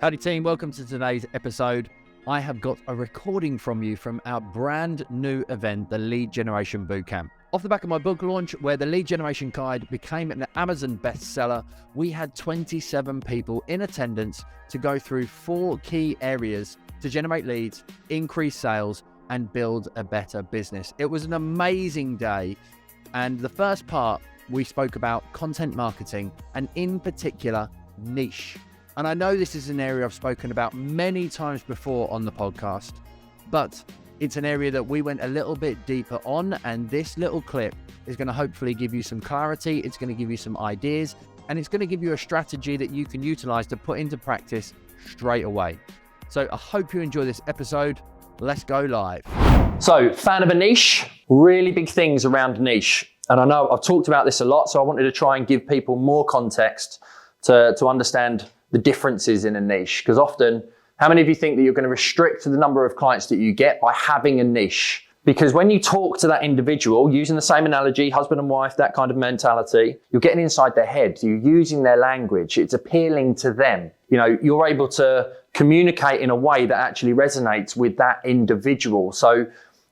Howdy team, welcome to today's episode. I have got a recording from you from our brand new event, the Lead Generation Bootcamp. Off the back of my book launch, where the Lead Generation Guide became an Amazon bestseller, we had 27 people in attendance to go through 4 key areas to generate leads, increase sales, and build a better business. It was an amazing day, and the first part, we spoke about content marketing, and in particular, niche. And I know this is an area I've spoken about many times before on the podcast, but it's an area that we went a little bit deeper on, and this little clip is going to hopefully give you some clarity, it's going to give you some ideas, and it's going to give you a strategy that you can utilize to put into practice straight away. So I hope you enjoy this episode. Let's go live. So, fan of a niche, really big things around niche. And I know I've talked about this a lot, so I wanted to try and give people more context to understand the differences in a niche. Because often, how many of you think that you're going to restrict the number of clients that you get by having a niche? Because when you talk to that individual, using the same analogy, husband and wife, that kind of mentality, you're getting inside their head, you're using their language, it's appealing to them. You know, you're able to communicate in a way that actually resonates with that individual. So,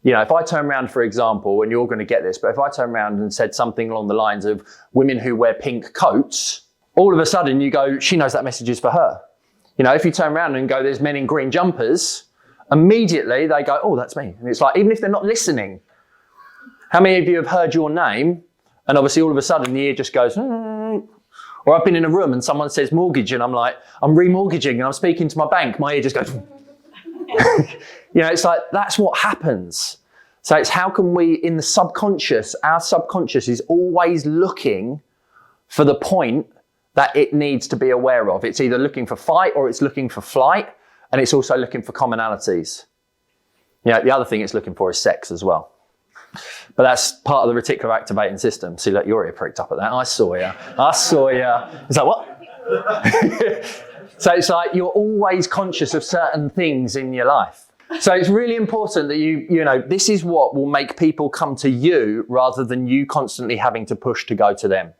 you know, if I turn around, for example, and you're going to get this, but if I turn around and said something along the lines of women who wear pink coats, all of a sudden you go, she knows that message is for her. You know, if you turn around and go, there's men in green jumpers, immediately they go, oh, that's me. And it's like, even if they're not listening, how many of you have heard your name and obviously all of a sudden the ear just goes, or I've been in a room and someone says mortgage and I'm like, I'm remortgaging and I'm speaking to my bank, my ear just goes, you know, it's like, that's what happens. So it's how can we, in the subconscious, our subconscious is always looking for the point that it needs to be aware of. It's either looking for fight or it's looking for flight, and it's also looking for commonalities. You know, the other thing it's looking for is sex as well. But that's part of the reticular activating system. See, look, your ear pricked up at that. I saw you. It's like, what? So it's like you're always conscious of certain things in your life. So it's really important that you know, this is what will make people come to you rather than you constantly having to push to go to them.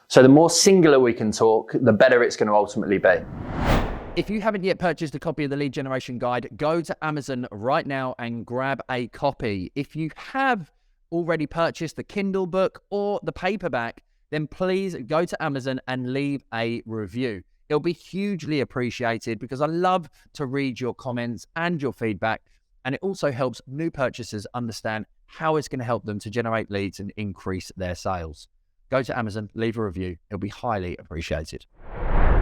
So the more singular we can talk, the better it's going to ultimately be. If you haven't yet purchased a copy of the Lead Generation Guide, go to Amazon right now and grab a copy. If you have already purchased the Kindle book or the paperback, then please go to Amazon and leave a review. It'll be hugely appreciated because I love to read your comments and your feedback, and it also helps new purchasers understand how it's going to help them to generate leads and increase their sales. Go to Amazon, leave a review. It'll be highly appreciated.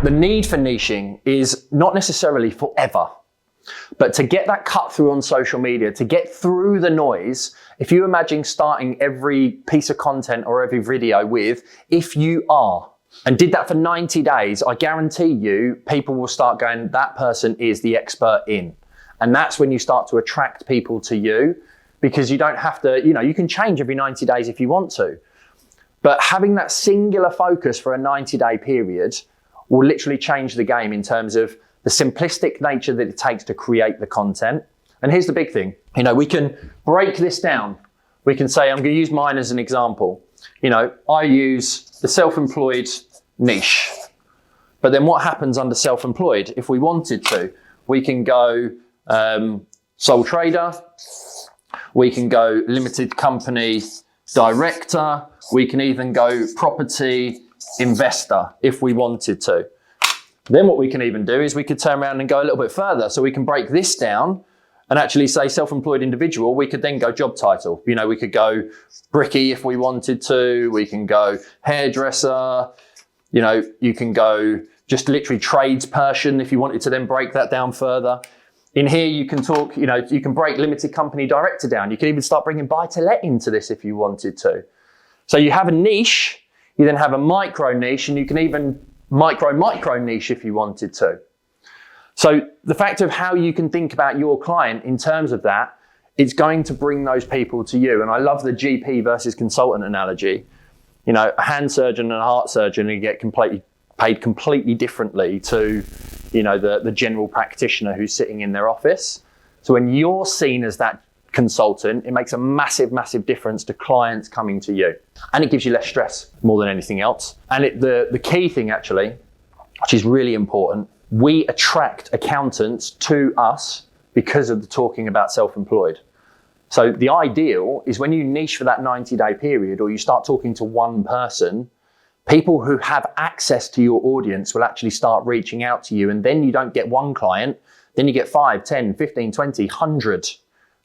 The need for niching is not necessarily forever, but to get that cut through on social media, to get through the noise, if you imagine starting every piece of content or every video with, if you are, and did that for 90 days, I guarantee you, people will start going, that person is the expert in. And that's when you start to attract people to you, because you don't have to, you know, you can change every 90 days if you want to. But having that singular focus for a 90-day period will literally change the game in terms of the simplistic nature that it takes to create the content. And here's the big thing, you know, we can break this down. We can say, I'm going to use mine as an example. You know, I use the self-employed niche, but then what happens under self-employed? If we wanted to, we can go sole trader, we can go limited company director, we can even go property investor if we wanted to. Then what we can even do is we could turn around and go a little bit further. So we can break this down and actually say self-employed individual. We could then go job title. You know, we could go bricky if we wanted to. We can go hairdresser. You know, you can go just literally tradesperson if you wanted to then break that down further. In here, you can talk, you know, you can break limited company director down. You can even start bringing buy to let into this if you wanted to. So you have a niche, you then have a micro niche, and you can even micro niche if you wanted to. So the fact of how you can think about your client in terms of that, it's going to bring those people to you. And I love the GP versus consultant analogy. You know, a hand surgeon and a heart surgeon, you get paid completely differently to, you know, the general practitioner who's sitting in their office. So when you're seen as that consultant, it makes a massive, massive difference to clients coming to you. And it gives you less stress more than anything else. And the key thing actually, which is really important, we attract accountants to us because of the talking about self-employed. So the ideal is when you niche for that 90-day period, or you start talking to one person, people who have access to your audience will actually start reaching out to you. And then you don't get one client, then you get 5, 10, 15, 20, 100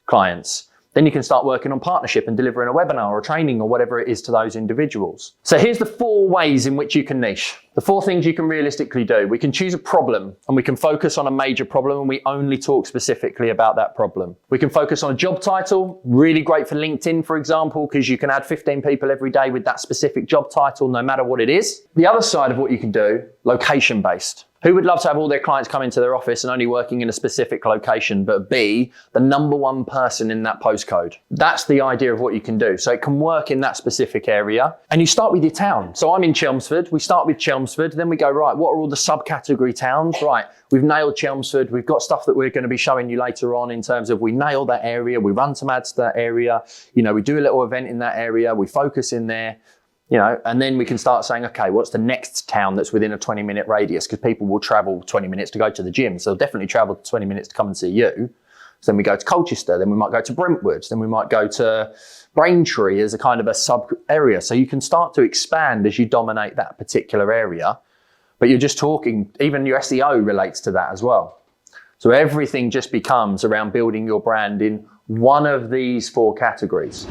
clients. Then you can start working on partnership and delivering a webinar or training or whatever it is to those individuals. So here's the 4 ways in which you can niche. The 4 things you can realistically do. We can choose a problem and we can focus on a major problem and we only talk specifically about that problem. We can focus on a job title, really great for LinkedIn, for example, because you can add 15 people every day with that specific job title, no matter what it is. The other side of what you can do, location-based. Who would love to have all their clients come into their office and only working in a specific location, but be the #1 person in that postcode? That's the idea of what you can do. So it can work in that specific area. And you start with your town. So I'm in Chelmsford. We start with Chelmsford. Then we go, right, what are all the subcategory towns? Right, we've nailed Chelmsford. We've got stuff that we're going to be showing you later on in terms of we nail that area. We run some ads to that area. You know, we do a little event in that area. We focus in there. You know, and then we can start saying, okay, what's the next town that's within a 20-minute radius? Because people will travel 20 minutes to go to the gym. So they'll definitely travel 20 minutes to come and see you. So then we go to Colchester, then we might go to Brentwood, then we might go to Braintree as a kind of a sub area. So you can start to expand as you dominate that particular area. But you're just talking, even your SEO relates to that as well. So everything just becomes around building your brand in one of these 4 categories.